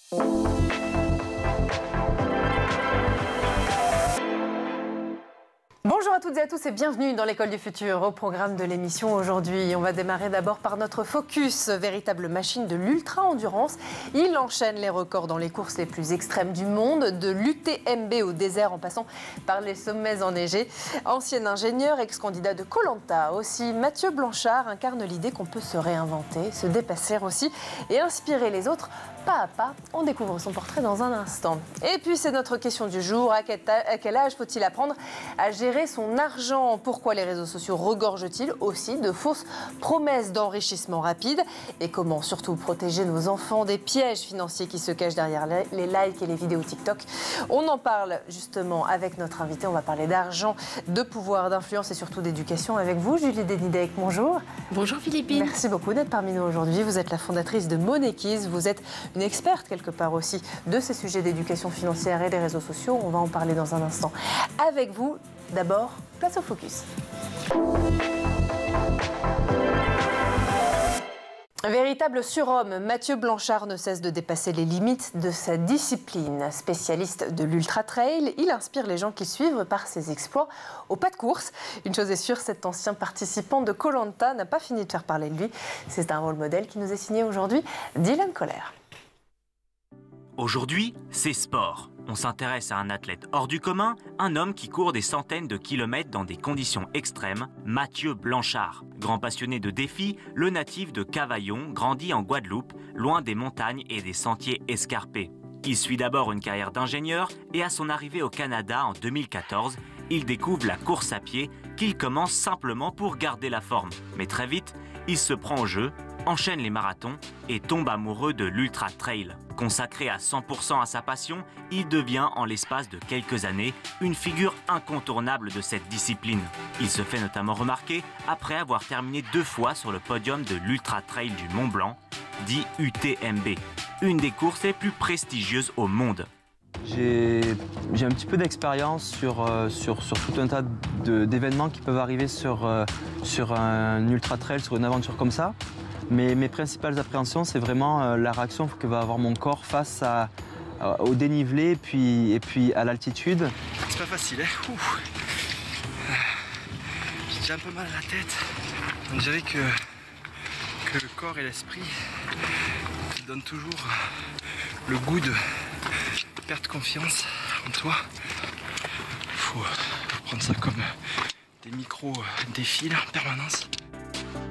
Bonjour à toutes et à tous et bienvenue dans l'École du Futur. Au programme de l'émission aujourd'hui, on va démarrer d'abord par notre Focus, véritable machine de l'ultra-endurance. Il enchaîne les records dans les courses les plus extrêmes du monde, de l'UTMB au désert en passant par les sommets enneigés. Ancien ingénieur, ex-candidat de Koh Lanta aussi, Mathieu Blanchard incarne l'idée qu'on peut se réinventer, se dépasser aussi et inspirer les autres pas à pas. On découvre son portrait dans un instant. Et puis c'est notre question du jour, à quel âge faut-il apprendre à gérer son argent? Pourquoi les réseaux sociaux regorgent-ils aussi de fausses promesses d'enrichissement rapide? Et comment surtout protéger nos enfants des pièges financiers qui se cachent derrière les likes et les vidéos TikTok? On en parle justement avec notre invité. On va parler d'argent, de pouvoir, d'influence et surtout d'éducation avec vous, Julie Denidek. Bonjour. Bonjour Philippine. Merci beaucoup d'être parmi nous aujourd'hui. Vous êtes la fondatrice de Moneykeys. Vous êtes une experte quelque part aussi de ces sujets d'éducation financière et des réseaux sociaux. On va en parler dans un instant avec vous. D'abord, place au focus. Véritable surhomme, Mathieu Blanchard ne cesse de dépasser les limites de sa discipline. Spécialiste de l'ultra-trail, il inspire les gens qui suivent par ses exploits au pas de course. Une chose est sûre, cet ancien participant de Koh Lanta n'a pas fini de faire parler de lui. C'est un rôle modèle qui nous est signé aujourd'hui, Dylan Kohler. Aujourd'hui, c'est sport. On s'intéresse à un athlète hors du commun, un homme qui court des centaines de kilomètres dans des conditions extrêmes, Mathieu Blanchard. Grand passionné de défis, le natif de Cavaillon grandit en Guadeloupe, loin des montagnes et des sentiers escarpés. Il suit d'abord une carrière d'ingénieur et à son arrivée au Canada en 2014, il découvre la course à pied qu'il commence simplement pour garder la forme. Mais très vite, il se prend au jeu, enchaîne les marathons et tombe amoureux de l'ultra-trail. Consacré à 100% à sa passion, il devient en l'espace de quelques années une figure incontournable de cette discipline. Il se fait notamment remarquer après avoir terminé 2 fois sur le podium de l'ultra-trail du Mont Blanc, dit UTMB, une des courses les plus prestigieuses au monde. J'ai un petit peu d'expérience sur tout un tas d'événements qui peuvent arriver sur un ultra-trail, sur une aventure comme ça. Mais mes principales appréhensions, c'est vraiment la réaction que va avoir mon corps face au dénivelé et puis à l'altitude. C'est pas facile, hein. J'ai déjà un peu mal à la tête. On dirait que le corps et l'esprit donnent toujours le goût de perdre confiance en toi. Faut prendre ça comme des micro-défis en permanence.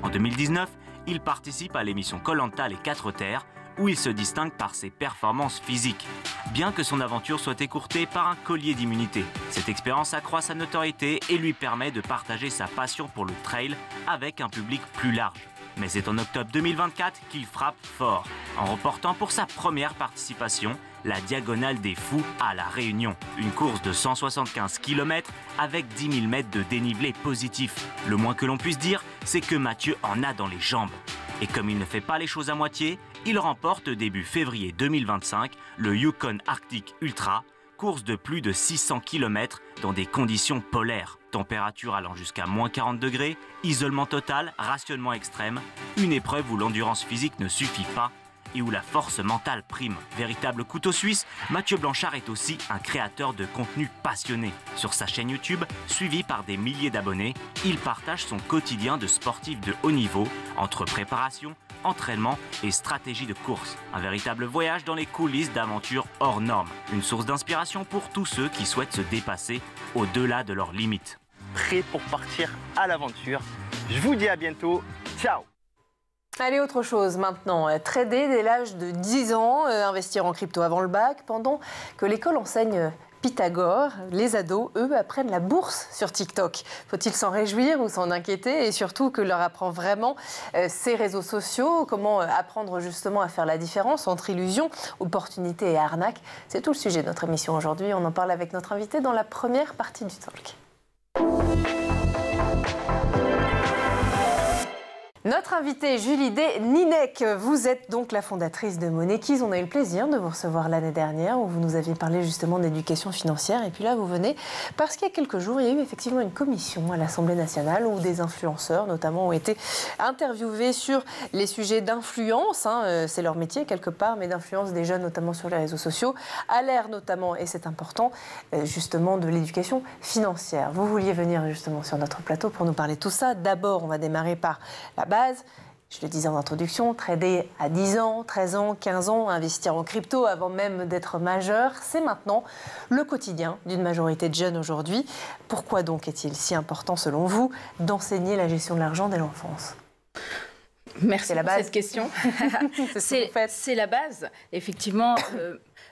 En 2019, il participe à l'émission Koh Lanta Les 4 Terres, où il se distingue par ses performances physiques, bien que son aventure soit écourtée par un collier d'immunité. Cette expérience accroît sa notoriété et lui permet de partager sa passion pour le trail avec un public plus large. Mais c'est en octobre 2024 qu'il frappe fort, en remportant pour sa première participation la Diagonale des Fous à La Réunion. Une course de 175 km avec 10 000 mètres de dénivelé positif. Le moins que l'on puisse dire, c'est que Mathieu en a dans les jambes. Et comme il ne fait pas les choses à moitié, il remporte début février 2025 le Yukon Arctic Ultra, course de plus de 600 km dans des conditions polaires. Température allant jusqu'à moins 40 degrés, isolement total, rationnement extrême, une épreuve où l'endurance physique ne suffit pas et où la force mentale prime. Véritable couteau suisse, Mathieu Blanchard est aussi un créateur de contenu passionné. Sur sa chaîne YouTube, suivi par des milliers d'abonnés, il partage son quotidien de sportif de haut niveau, entre préparation, entraînement et stratégie de course. Un véritable voyage dans les coulisses d'aventures hors normes. Une source d'inspiration pour tous ceux qui souhaitent se dépasser au-delà de leurs limites. Prêt pour partir à l'aventure. Je vous dis à bientôt. Ciao! Allez, autre chose maintenant. Trader dès l'âge de 10 ans, investir en crypto avant le bac, pendant que l'école enseigne Pythagore, les ados, eux, apprennent la bourse sur TikTok. Faut-il s'en réjouir ou s'en inquiéter? Et surtout, que leur apprend vraiment ces réseaux sociaux? Comment apprendre justement à faire la différence entre illusion, opportunité et arnaque? C'est tout le sujet de notre émission aujourd'hui. On en parle avec notre invité dans la première partie du talk. Notre invitée, Julie Ninec, vous êtes donc la fondatrice de Moneykeys. On a eu le plaisir de vous recevoir l'année dernière où vous nous aviez parlé justement d'éducation financière. Et puis là, vous venez parce qu'il y a quelques jours, il y a eu effectivement une commission à l'Assemblée nationale où des influenceurs notamment ont été interviewés sur les sujets d'influence. C'est leur métier quelque part, mais d'influence des jeunes, notamment sur les réseaux sociaux, à l'ère notamment, et c'est important, justement de l'éducation financière. Vous vouliez venir justement sur notre plateau pour nous parler de tout ça. D'abord, on va démarrer par la base. Je le disais en introduction, trader à 10 ans, 13 ans, 15 ans, investir en crypto avant même d'être majeur, c'est maintenant le quotidien d'une majorité de jeunes aujourd'hui. Pourquoi donc est-il si important, selon vous, d'enseigner la gestion de l'argent dès l'enfance ? Merci pour cette question. C'est la base. Effectivement,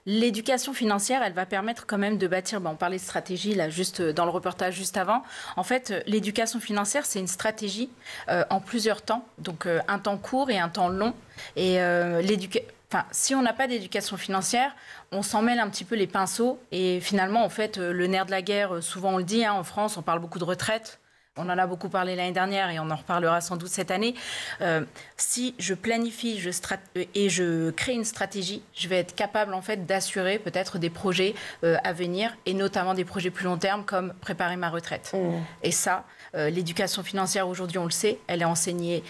l'éducation financière, elle va permettre quand même de bâtir, on parlait de stratégie là, juste dans le reportage juste avant. En fait, l'éducation financière, c'est une stratégie en plusieurs temps. Donc, un temps court et un temps long. Et si on n'a pas d'éducation financière, on s'en mêle un petit peu les pinceaux. Et finalement, en fait, le nerf de la guerre, souvent on le dit, en France, on parle beaucoup de retraite. On en a beaucoup parlé l'année dernière et on en reparlera sans doute cette année. Si je planifie et je crée une stratégie, je vais être capable en fait d'assurer peut-être des projets à venir et notamment des projets plus long terme comme préparer ma retraite. Et ça, l'éducation financière aujourd'hui, on le sait, elle est enseignée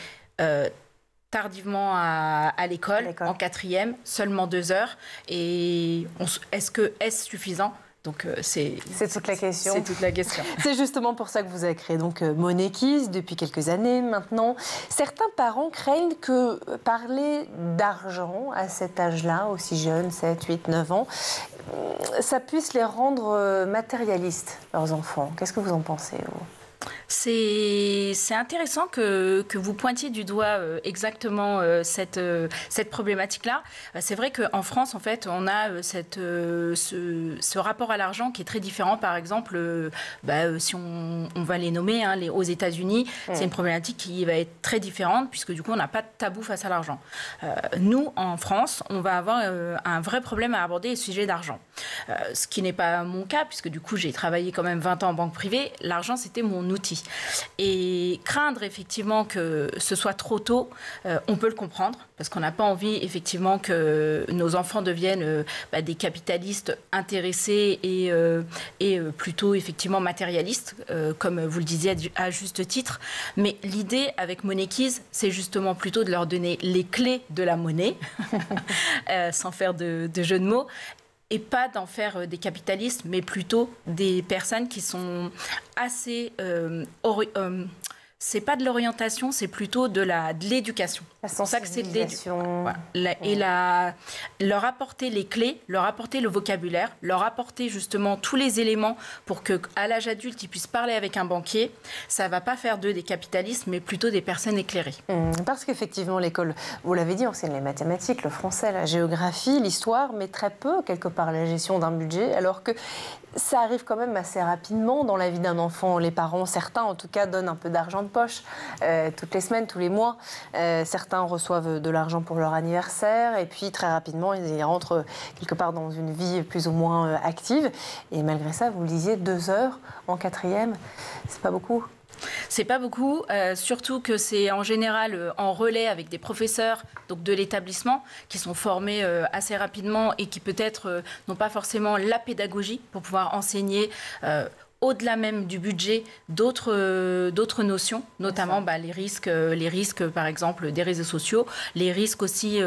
tardivement à l'école, en 4e, seulement 2 heures. Et est-ce suffisant ? Donc, c'est toute la question. C'est toute la question. C'est justement pour ça que vous avez créé donc Moneykeys depuis quelques années maintenant. Certains parents craignent que parler d'argent à cet âge-là, aussi jeune, 7, 8, 9 ans, ça puisse les rendre matérialistes, leurs enfants. Qu'est-ce que vous en pensez, vous ? C'est intéressant que vous pointiez du doigt exactement cette problématique-là. C'est vrai qu'en France, en fait, on a ce rapport à l'argent qui est très différent. Par exemple, si on va les nommer, aux États-Unis, c'est une problématique qui va être très différente puisque du coup, on n'a pas de tabou face à l'argent. Nous, en France, on va avoir un vrai problème à aborder le sujet d'argent. Ce qui n'est pas mon cas puisque du coup, j'ai travaillé quand même 20 ans en banque privée. L'argent, c'était mon outil. Et craindre effectivement que ce soit trop tôt, on peut le comprendre parce qu'on n'a pas envie effectivement que nos enfants deviennent des capitalistes intéressés et plutôt effectivement matérialistes, comme vous le disiez à juste titre. Mais l'idée avec Moneykeys, c'est justement plutôt de leur donner les clés de la monnaie, sans faire de jeu de mots. Et pas d'en faire des capitalistes, mais plutôt des personnes qui sont assez... c'est pas de l'orientation, c'est plutôt de l'éducation. C'est pour ça que c'est de l'éducation. Voilà. Et leur apporter les clés, leur apporter le vocabulaire, leur apporter justement tous les éléments pour qu'à l'âge adulte, ils puissent parler avec un banquier. Ça va pas faire d'eux des capitalistes, mais plutôt des personnes éclairées. Parce qu'effectivement, l'école, vous l'avez dit, enseigne les mathématiques, le français, la géographie, l'histoire, mais très peu, quelque part, la gestion d'un budget, alors que ça arrive quand même assez rapidement dans la vie d'un enfant. Les parents, certains en tout cas, donnent un peu d'argent de poche toutes les semaines, tous les mois. Certains reçoivent de l'argent pour leur anniversaire et puis très rapidement, ils rentrent quelque part dans une vie plus ou moins active. Et malgré ça, vous le disiez, 2 heures en 4e, c'est pas beaucoup. C'est pas beaucoup, surtout que c'est en général en relais avec des professeurs donc de l'établissement qui sont formés assez rapidement et qui peut-être n'ont pas forcément la pédagogie pour pouvoir enseigner au-delà même du budget, d'autres notions, notamment les risques, par exemple, des réseaux sociaux, les risques aussi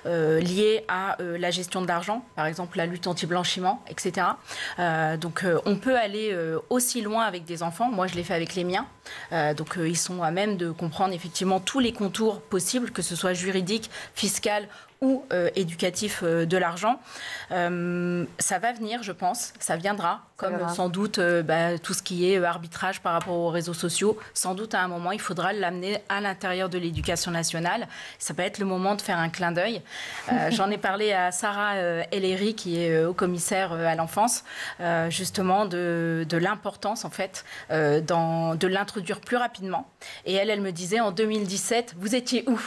liés à la gestion de l'argent, par exemple la lutte anti-blanchiment, etc. Donc, on peut aller aussi loin avec des enfants. Moi, je l'ai fait avec les miens. Donc, ils sont à même de comprendre effectivement tous les contours possibles, que ce soit juridique, fiscal ou éducatif de l'argent. Ça va venir, je pense, ça viendra, comme sans doute tout ce qui est arbitrage par rapport aux réseaux sociaux. Sans doute, à un moment, il faudra l'amener à l'intérieur de l'éducation nationale. Ça peut être le moment de faire un clin d'œil. J'en ai parlé à Sarah Ellery, qui est haut-commissaire à l'enfance, justement de l'importance, en fait, de l'introduire plus rapidement. Et elle me disait, en 2017, vous étiez où?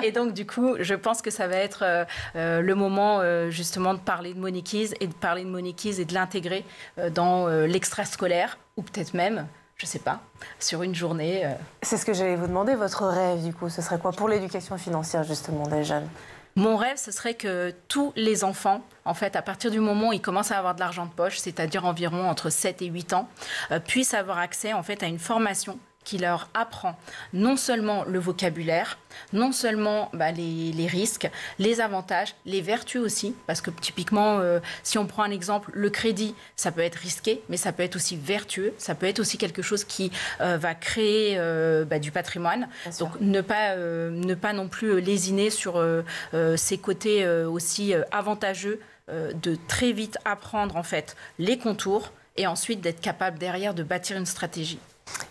Et donc, du coup, je pense que ça va être le moment justement de parler de Moneykeys et de l'intégrer dans l'extrascolaire ou peut-être même je ne sais pas, sur une journée. C'est ce que j'allais vous demander, votre rêve du coup, ce serait quoi pour l'éducation financière justement des jeunes? Mon rêve, ce serait que tous les enfants, en fait, à partir du moment où ils commencent à avoir de l'argent de poche, c'est-à-dire environ entre 7 et 8 ans, puissent avoir accès en fait à une formation qui leur apprend non seulement le vocabulaire, non seulement les risques, les avantages, les vertus aussi, parce que typiquement, si on prend un exemple, le crédit, ça peut être risqué, mais ça peut être aussi vertueux, ça peut être aussi quelque chose qui va créer du patrimoine. Donc ne pas non plus lésiner sur ces côtés aussi avantageux de très vite apprendre en fait les contours et ensuite d'être capable derrière de bâtir une stratégie.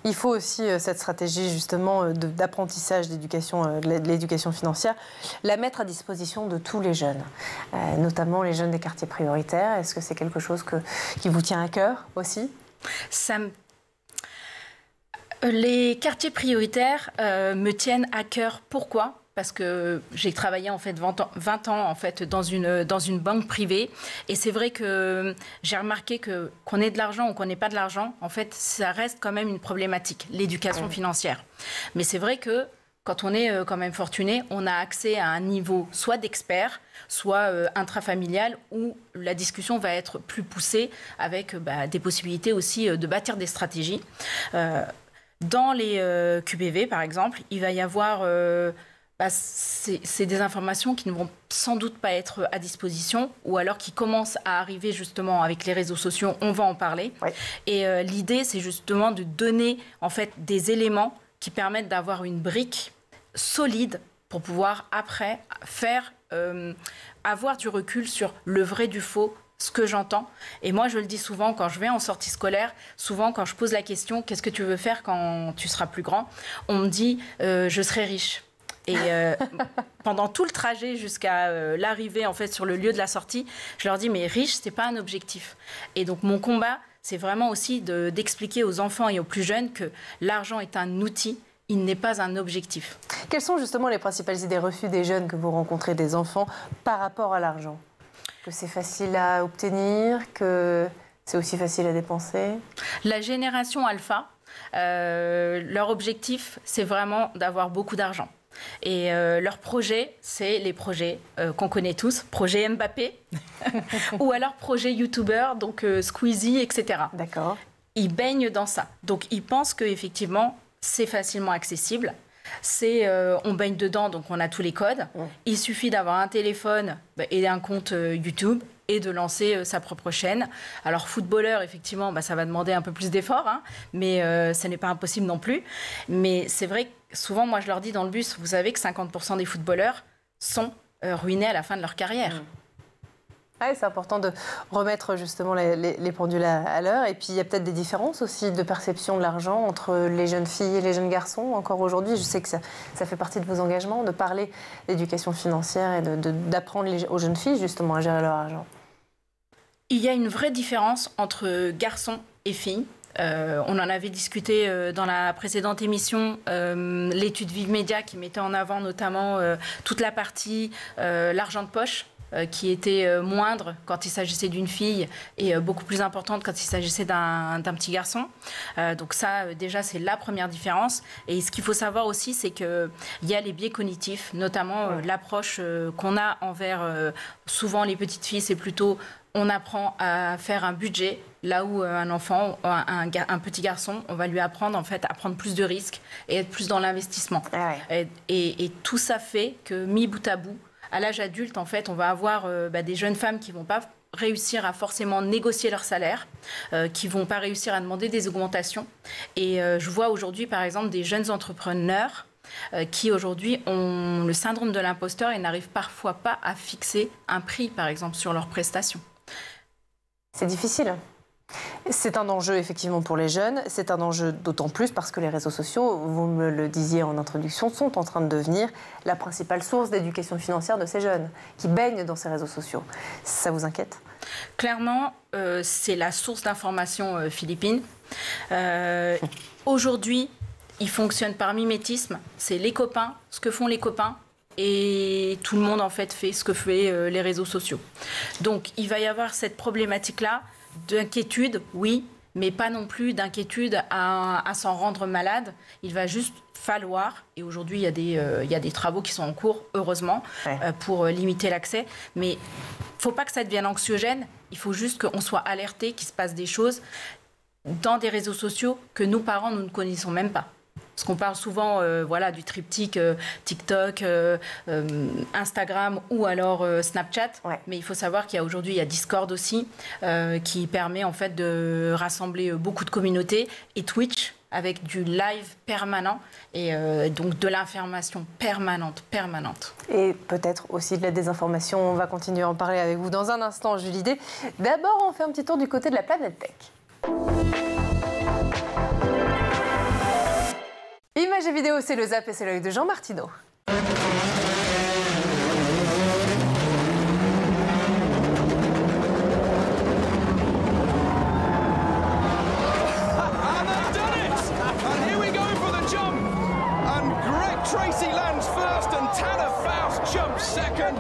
Il faut aussi cette stratégie justement d'apprentissage de l'éducation financière, la mettre à disposition de tous les jeunes, notamment les jeunes des quartiers prioritaires. Est-ce que c'est quelque chose qui vous tient à cœur aussi? Les quartiers prioritaires me tiennent à cœur. Pourquoi ? Parce que j'ai travaillé en fait 20 ans en fait dans une banque privée et c'est vrai que j'ai remarqué qu'on ait de l'argent ou qu'on n'ait pas de l'argent, en fait ça reste quand même une problématique, l'éducation financière. Mais c'est vrai que quand on est quand même fortuné, on a accès à un niveau soit d'expert, soit intrafamilial où la discussion va être plus poussée avec des possibilités aussi de bâtir des stratégies. Dans les QBV par exemple, il va y avoir c'est des informations qui ne vont sans doute pas être à disposition ou alors qui commencent à arriver justement avec les réseaux sociaux, on va en parler. Ouais. Et l'idée, c'est justement de donner en fait des éléments qui permettent d'avoir une brique solide pour pouvoir après avoir du recul sur le vrai du faux, ce que j'entends. Et moi, je le dis souvent quand je vais en sortie scolaire, souvent quand je pose la question « Qu'est-ce que tu veux faire quand tu seras plus grand ?» On me dit « Je serai riche ». Et pendant tout le trajet jusqu'à l'arrivée en fait sur le lieu de la sortie, je leur dis mais riche c'est pas un objectif. Et donc mon combat c'est vraiment aussi d'expliquer aux enfants et aux plus jeunes que l'argent est un outil, il n'est pas un objectif. Quelles sont justement les principales idées reçues des jeunes que vous rencontrez, des enfants, par rapport à l'argent? Que c'est facile à obtenir, que c'est aussi facile à dépenser? La génération alpha, leur objectif c'est vraiment d'avoir beaucoup d'argent. Et leur projet, c'est les projets qu'on connaît tous, projet Mbappé, ou alors projet YouTuber, donc Squeezie, etc. D'accord. Ils baignent dans ça. Donc ils pensent qu'effectivement, c'est facilement accessible. On baigne dedans, donc on a tous les codes. Il suffit d'avoir un téléphone et un compte YouTube et de lancer sa propre chaîne. Alors footballeur, effectivement, ça va demander un peu plus d'efforts, hein, mais ce n'est pas impossible non plus. Mais c'est vrai que souvent, moi je leur dis dans le bus, vous savez que 50% des footballeurs sont ruinés à la fin de leur carrière. Ouais, c'est important de remettre justement les pendules à l'heure. Et puis il y a peut-être des différences aussi de perception de l'argent entre les jeunes filles et les jeunes garçons. Encore aujourd'hui, je sais que ça fait partie de vos engagements, de parler d'éducation financière et d'apprendre aux jeunes filles justement à gérer leur argent. Il y a une vraie différence entre garçons et filles. On en avait discuté dans la précédente émission, l'étude Vive Média qui mettait en avant notamment toute la partie l'argent de poche, qui était moindre quand il s'agissait d'une fille et beaucoup plus importante quand il s'agissait d'un petit garçon. Donc ça, déjà, c'est la première différence. Et ce qu'il faut savoir aussi, c'est qu'il y a les biais cognitifs, notamment l'approche qu'on a envers souvent les petites filles, c'est plutôt on apprend à faire un budget, là où un enfant, un petit garçon, on va lui apprendre en fait à prendre plus de risques et être plus dans l'investissement. Et tout ça fait que, mis bout à bout, à l'âge adulte, en fait, on va avoir des jeunes femmes qui ne vont pas réussir à forcément négocier leur salaire, qui ne vont pas réussir à demander des augmentations. Et je vois aujourd'hui, par exemple, des jeunes entrepreneurs qui, aujourd'hui, ont le syndrome de l'imposteur et n'arrivent parfois pas à fixer un prix, par exemple, sur leurs prestations. C'est difficile. C'est un enjeu effectivement pour les jeunes, c'est un enjeu d'autant plus parce que les réseaux sociaux, vous me le disiez en introduction, sont en train de devenir la principale source d'éducation financière de ces jeunes qui baignent dans ces réseaux sociaux. Ça vous inquiète ? Clairement, c'est la source d'information philippine. Aujourd'hui, il fonctionne par mimétisme, c'est les copains, ce que font les copains. Et tout le monde en fait ce que fait les réseaux sociaux. Donc il va y avoir cette problématique-là d'inquiétude, oui, mais pas non plus d'inquiétude à s'en rendre malade. Il va juste falloir, et aujourd'hui il y a des travaux qui sont en cours, heureusement, pour limiter l'accès, mais il ne faut pas que ça devienne anxiogène, il faut juste qu'on soit alerté, qu'il se passe des choses dans des réseaux sociaux que nous, parents, nous ne connaissons même pas. Parce qu'on parle souvent du triptyque TikTok, Instagram ou alors Snapchat. Mais il faut savoir qu'il y a aujourd'hui, il y a Discord aussi, qui permet en fait de rassembler beaucoup de communautés, et Twitch avec du live permanent et donc de l'information permanente. Et peut-être aussi de la désinformation. On va continuer à en parler avec vous dans un instant, Julie D. D'abord, on fait un petit tour du côté de la planète tech. Images et vidéos, c'est le Zap et c'est l'œil de Jean Martineau. Tracy lands first and Tanner Faust jumps second.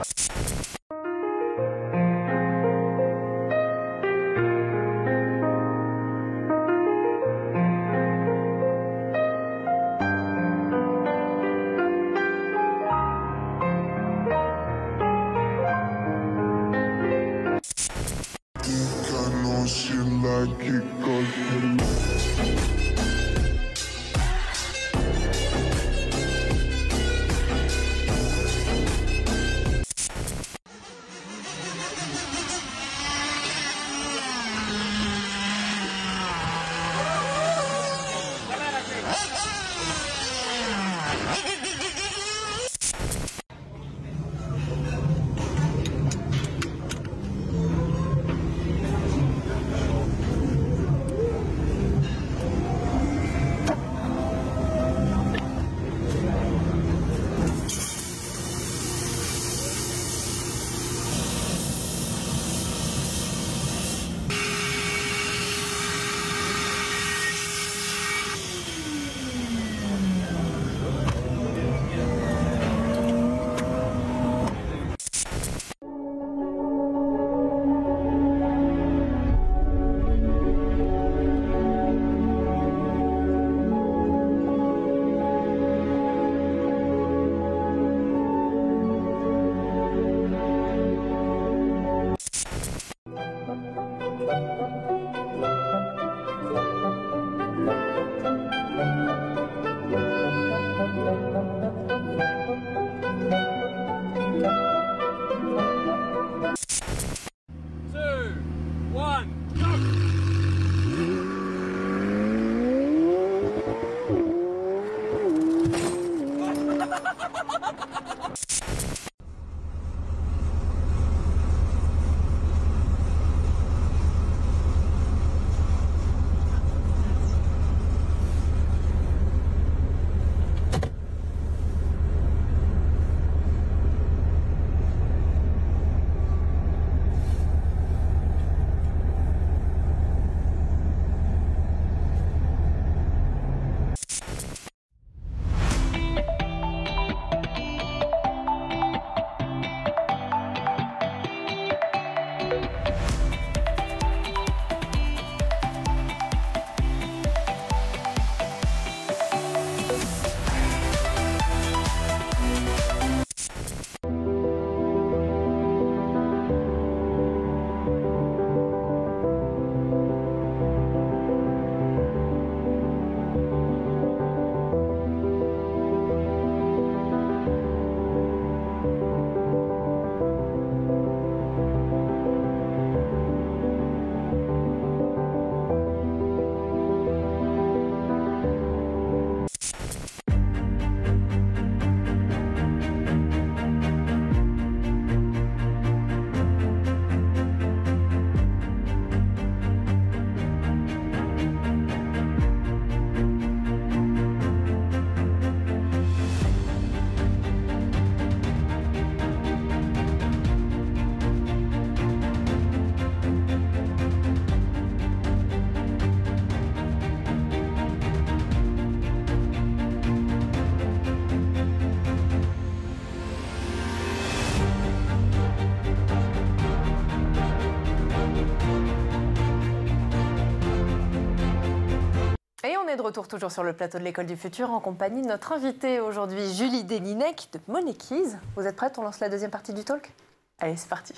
on est de retour toujours sur le plateau de l'École du Futur en compagnie de notre invitée aujourd'hui, Julie Déninec de Moneykeys. Vous êtes prête? On lance la deuxième partie du talk? Allez, c'est parti.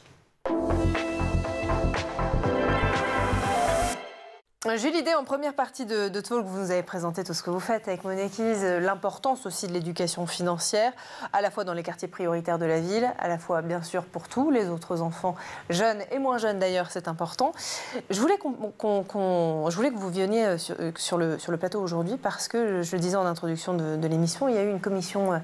Julie Dé, en première partie de talk, vous nous avez présenté tout ce que vous faites avec Moneykeys, l'importance aussi de l'éducation financière, à la fois dans les quartiers prioritaires de la ville, à la fois bien sûr pour tous les autres enfants, jeunes et moins jeunes d'ailleurs, c'est important. Je voulais, je voulais que vous veniez sur le plateau aujourd'hui parce que, je le disais en introduction de l'émission, il y a eu une commission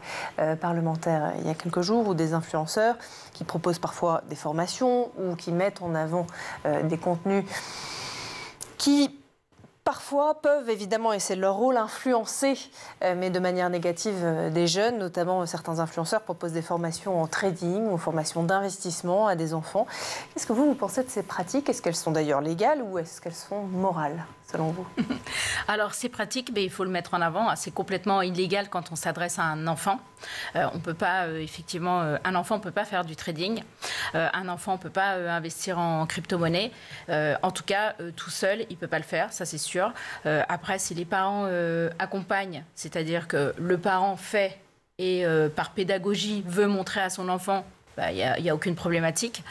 parlementaire il y a quelques jours où des influenceurs qui proposent parfois des formations ou qui mettent en avant des contenus qui parfois peuvent évidemment, et c'est leur rôle, influencer, mais de manière négative, des jeunes, notamment certains influenceurs proposent des formations en trading ou formations d'investissement à des enfants. Qu'est-ce que vous pensez de ces pratiques? Est-ce qu'elles sont d'ailleurs légales ou est-ce qu'elles sont morales, selon vous? Alors, ces pratiques, il faut le mettre en avant. C'est complètement illégal quand on s'adresse à un enfant. On peut pas, effectivement, un enfant ne peut pas faire du trading. Un enfant ne peut pas investir en crypto-monnaie. En tout cas, tout seul, il ne peut pas le faire, ça c'est sûr. Après, si les parents accompagnent, c'est-à-dire que le parent fait et par pédagogie veut montrer à son enfant, il n'y a aucune problématique.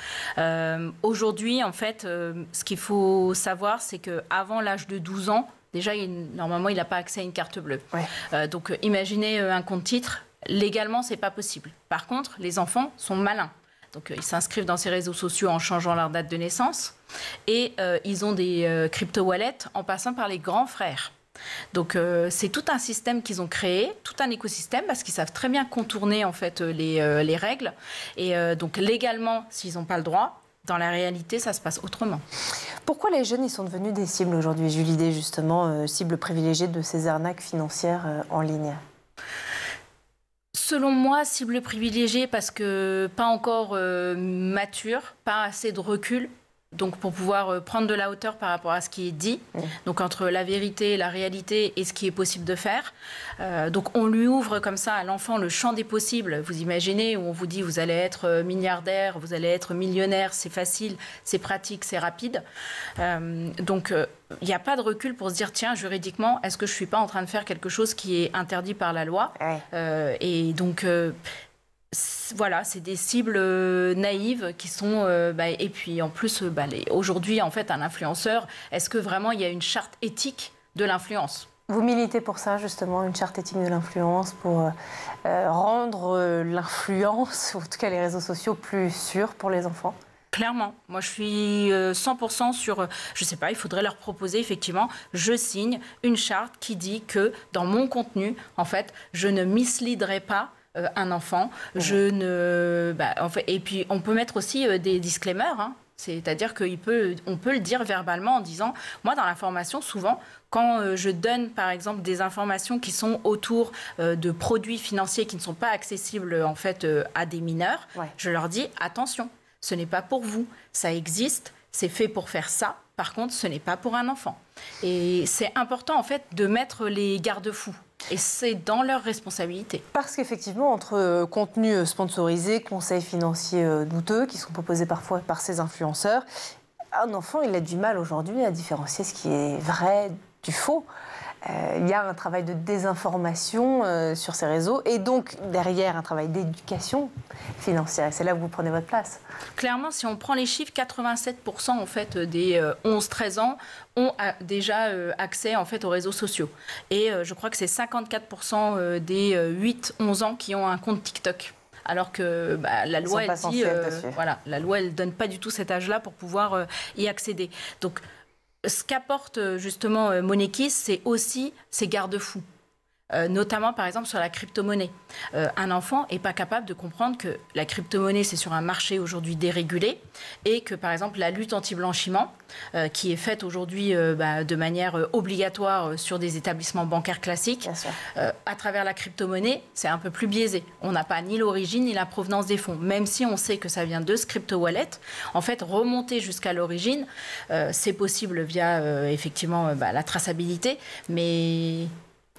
Aujourd'hui, en fait, ce qu'il faut savoir, c'est qu'avant l'âge de 12 ans, déjà, normalement, il n'a pas accès à une carte bleue. Ouais. Donc, imaginez un compte titre. Légalement, ce n'est pas possible. Par contre, les enfants sont malins. Donc, ils s'inscrivent dans ces réseaux sociaux en changeant leur date de naissance. Et ils ont des crypto-wallets en passant par les grands frères. Donc, c'est tout un système qu'ils ont créé, tout un écosystème, parce qu'ils savent très bien contourner, en fait, les règles. Et donc, légalement, s'ils n'ont pas le droit, dans la réalité, ça se passe autrement. Pourquoi les jeunes ils sont devenus des cibles aujourd'hui, Julie Dé, justement, cibles privilégiées de ces arnaques financières en ligne? Selon moi, cible privilégiée parce que pas encore mature, pas assez de recul. Donc pour pouvoir prendre de la hauteur par rapport à ce qui est dit, donc entre la vérité, la réalité et ce qui est possible de faire. Donc on lui ouvre comme ça à l'enfant le champ des possibles. Vous imaginez où on vous dit vous allez être milliardaire, vous allez être millionnaire, c'est facile, c'est pratique, c'est rapide. Donc il n'y a pas de recul pour se dire tiens juridiquement est-ce que je ne suis pas en train de faire quelque chose qui est interdit par la loi et donc voilà, c'est des cibles naïves qui sont... et puis en plus, aujourd'hui, en fait, un influenceur, est-ce que vraiment il y a une charte éthique de l'influence? Vous militez pour ça, justement, une charte éthique de l'influence, pour rendre l'influence, ou en tout cas les réseaux sociaux, plus sûrs pour les enfants? Clairement. Moi, je suis 100% sur... je ne sais pas, il faudrait leur proposer, effectivement, je signe une charte qui dit que dans mon contenu, en fait, je ne misleaderai pas un enfant. Je ne... et puis, on peut mettre aussi des disclaimers, hein. C'est-à-dire qu'on peut le dire verbalement en disant, moi, dans l'information, souvent, quand je donne, par exemple, des informations qui sont autour de produits financiers qui ne sont pas accessibles, en fait, à des mineurs, je leur dis, attention, ce n'est pas pour vous, ça existe, c'est fait pour faire ça, par contre, ce n'est pas pour un enfant. Et c'est important, en fait, de mettre les garde-fous. Et c'est dans leur responsabilité. Parce qu'effectivement, entre contenus sponsorisés, conseils financiers douteux, qui sont proposés parfois par ces influenceurs, un enfant, il a du mal aujourd'hui à différencier ce qui est vrai du faux. Il y a un travail de désinformation sur ces réseaux et donc derrière un travail d'éducation financière. Et c'est là où vous prenez votre place. Clairement, si on prend les chiffres, 87% en fait, des 11-13 ans ont déjà accès en fait, aux réseaux sociaux. Et je crois que c'est 54% des 8-11 ans qui ont un compte TikTok. Alors que la loi, elle dit, la loi, elle donne pas du tout cet âge-là pour pouvoir y accéder. Donc, ce qu'apporte justement Moneykeys, c'est aussi ces garde-fous. Notamment, par exemple, sur la crypto-monnaie. Un enfant n'est pas capable de comprendre que la crypto-monnaie, c'est sur un marché aujourd'hui dérégulé et que, par exemple, la lutte anti-blanchiment, qui est faite aujourd'hui de manière obligatoire sur des établissements bancaires classiques, à travers la crypto-monnaie, c'est un peu plus biaisé. On n'a pas ni l'origine ni la provenance des fonds. Même si on sait que ça vient de ce crypto-wallet, en fait, remonter jusqu'à l'origine, c'est possible via, effectivement, la traçabilité, mais...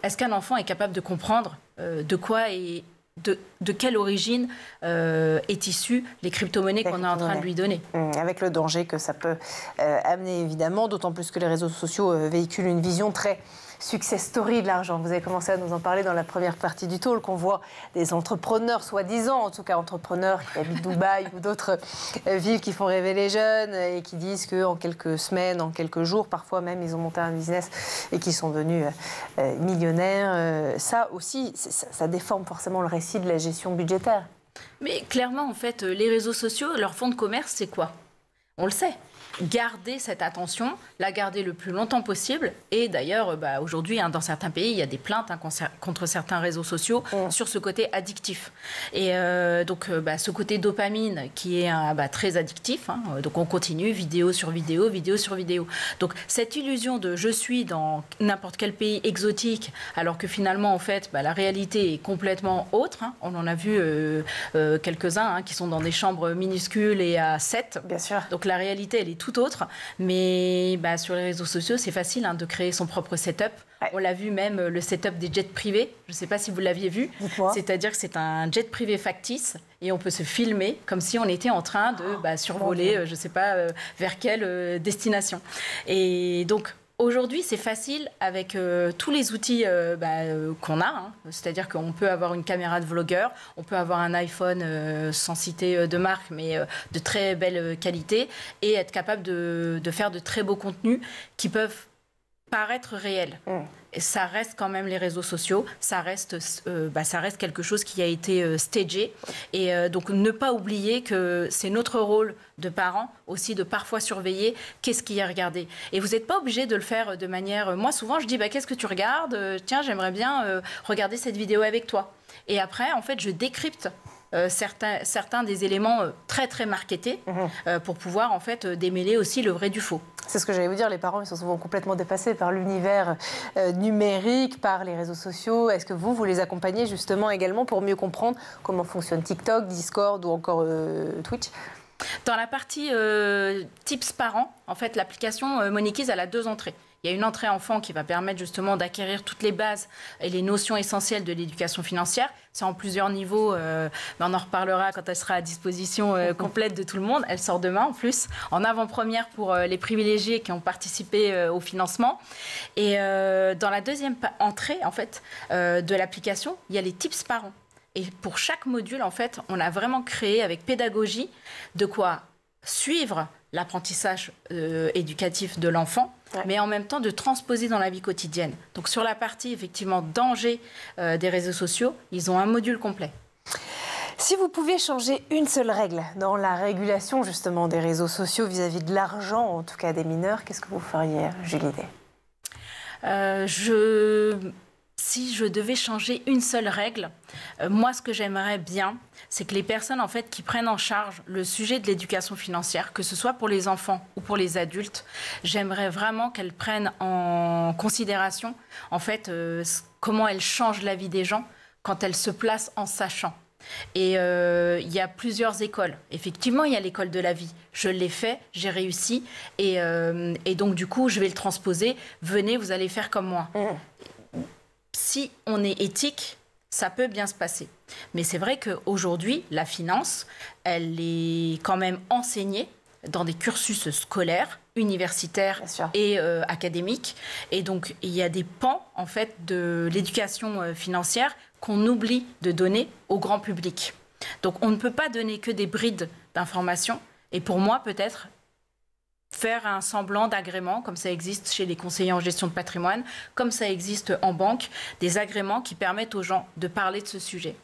Est-ce qu'un enfant est capable de comprendre de quoi et de quelle origine est issue les crypto-monnaies qu'on est en train de lui donner? Avec le danger que ça peut amener, évidemment, d'autant plus que les réseaux sociaux véhiculent une vision très success story de l'argent. Vous avez commencé à nous en parler dans la première partie du talk. On voit des entrepreneurs, soi-disant, en tout cas entrepreneurs qui habitent Dubaï ou d'autres villes qui font rêver les jeunes et qui disent qu'en quelques semaines, en quelques jours, parfois même, ils ont monté un business et qu'ils sont devenus millionnaires. Ça aussi, ça déforme forcément le récit de la gestion budgétaire. Mais clairement, en fait, les réseaux sociaux, leur fonds de commerce, c'est quoi? On le sait. Garder cette attention, la garder le plus longtemps possible. Et d'ailleurs, aujourd'hui, dans certains pays, il y a des plaintes contre certains réseaux sociaux sur ce côté addictif. Et donc, ce côté dopamine qui est très addictif. Donc, on continue, vidéo sur vidéo, vidéo sur vidéo. Donc, cette illusion de je suis dans n'importe quel pays exotique, alors que finalement, en fait, la réalité est complètement autre. On en a vu quelques-uns qui sont dans des chambres minuscules et à 7. Bien sûr. Donc, la réalité, elle est tout autre, mais sur les réseaux sociaux, c'est facile de créer son propre setup. Ouais. On l'a vu même, le setup des jets privés. Je ne sais pas si vous l'aviez vu. C'est-à-dire que c'est un jet privé factice et on peut se filmer comme si on était en train de survoler, je ne sais pas, vers quelle destination. Et donc, aujourd'hui, c'est facile avec tous les outils qu'on a. C'est-à-dire qu'on peut avoir une caméra de vlogueur, on peut avoir un iPhone sans citer de marque, mais de très belle qualité, et être capable de faire de très beaux contenus qui peuvent paraître réels. Et ça reste quand même les réseaux sociaux, ça reste quelque chose qui a été stagé. Et donc ne pas oublier que c'est notre rôle de parents aussi de parfois surveiller qu'est-ce qui est regardé. Et vous n'êtes pas obligé de le faire de manière... Moi souvent je dis qu'est-ce que tu regardes? Tiens, j'aimerais bien regarder cette vidéo avec toi. Et après en fait je décrypte certains des éléments très très marketés pour pouvoir en fait démêler aussi le vrai du faux. C'est ce que j'allais vous dire, les parents ils sont souvent complètement dépassés par l'univers numérique, par les réseaux sociaux. Est-ce que vous les accompagnez justement également pour mieux comprendre comment fonctionne TikTok, Discord ou encore Twitch? Dans la partie tips parents, en fait l'application Monikiz, elle a 2 entrées. Il y a une entrée enfant qui va permettre justement d'acquérir toutes les bases et les notions essentielles de l'éducation financière. C'est en plusieurs niveaux, on en reparlera quand elle sera à disposition complète de tout le monde. Elle sort demain en plus, en avant-première pour les privilégiés qui ont participé au financement. Et dans la deuxième entrée en fait, de l'application, il y a les tips parents. Et pour chaque module, en fait, on a vraiment créé avec pédagogie de quoi suivre l'apprentissage éducatif de l'enfant, mais en même temps de transposer dans la vie quotidienne. Donc sur la partie, effectivement, danger des réseaux sociaux, ils ont un module complet. Si vous pouviez changer une seule règle dans la régulation, justement, des réseaux sociaux vis-à-vis de l'argent, en tout cas des mineurs, qu'est-ce que vous feriez, Julie Day? Si je devais changer une seule règle, moi, ce que j'aimerais bien, c'est que les personnes en fait, qui prennent en charge le sujet de l'éducation financière, que ce soit pour les enfants ou pour les adultes, j'aimerais vraiment qu'elles prennent en considération en fait, comment elles changent la vie des gens quand elles se placent en sachant. Et il y a plusieurs écoles. Effectivement, il y a l'école de la vie. Je l'ai fait, j'ai réussi. Et donc, du coup, je vais le transposer. Venez, vous allez faire comme moi. Si on est éthique, ça peut bien se passer. Mais c'est vrai qu'aujourd'hui, la finance, elle est quand même enseignée dans des cursus scolaires, universitaires et académiques. Et donc, il y a des pans, en fait, de l'éducation financière qu'on oublie de donner au grand public. Donc, on ne peut pas donner que des brides d'informations. Et pour moi, peut-être, faire un semblant d'agrément, comme ça existe chez les conseillers en gestion de patrimoine, comme ça existe en banque, des agréments qui permettent aux gens de parler de ce sujet.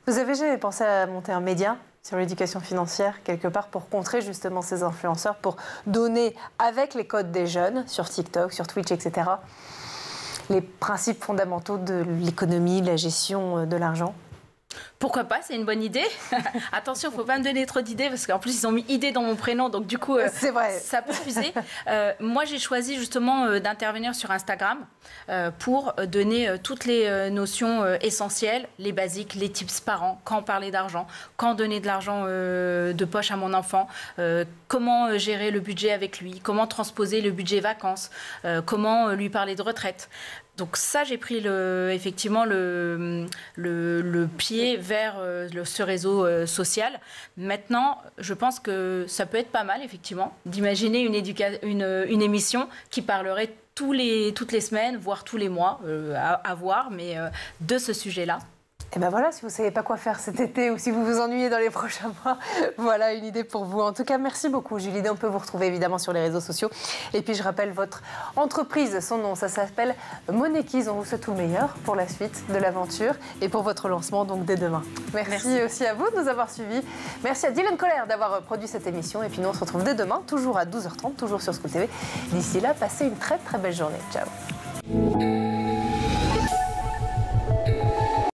Vous avez jamais pensé à monter un média sur l'éducation financière, quelque part, pour contrer justement ces influenceurs, pour donner, avec les codes des jeunes, sur TikTok, sur Twitch, etc., les principes fondamentaux de l'économie, de la gestion de l'argent? Pourquoi pas, c'est une bonne idée. Attention, il ne faut pas me donner trop d'idées, parce qu'en plus, ils ont mis idée dans mon prénom, donc du coup, c'est vrai. Ça peut fuser. Moi, j'ai choisi justement d'intervenir sur Instagram pour donner toutes les notions essentielles, les basiques, les tips parents, quand parler d'argent, quand donner de l'argent de poche à mon enfant, comment gérer le budget avec lui, comment transposer le budget vacances, comment lui parler de retraite. Donc ça, j'ai pris effectivement le pied vers ce réseau social. Maintenant, je pense que ça peut être pas mal, effectivement, d'imaginer une émission qui parlerait toutes les semaines, voire tous les mois, à voir, mais de ce sujet-là. Et ben voilà, si vous ne savez pas quoi faire cet été ou si vous vous ennuyez dans les prochains mois, voilà une idée pour vous. En tout cas, merci beaucoup Julie. On peut vous retrouver évidemment sur les réseaux sociaux. Et puis je rappelle votre entreprise, son nom, ça s'appelle Monekiz. On vous souhaite tout le meilleur pour la suite de l'aventure et pour votre lancement donc dès demain. Merci aussi à vous de nous avoir suivis. Merci à Dylan Kohler d'avoir produit cette émission. Et puis nous on se retrouve dès demain, toujours à 12h30, toujours sur School TV. D'ici là, passez une très très belle journée. Ciao.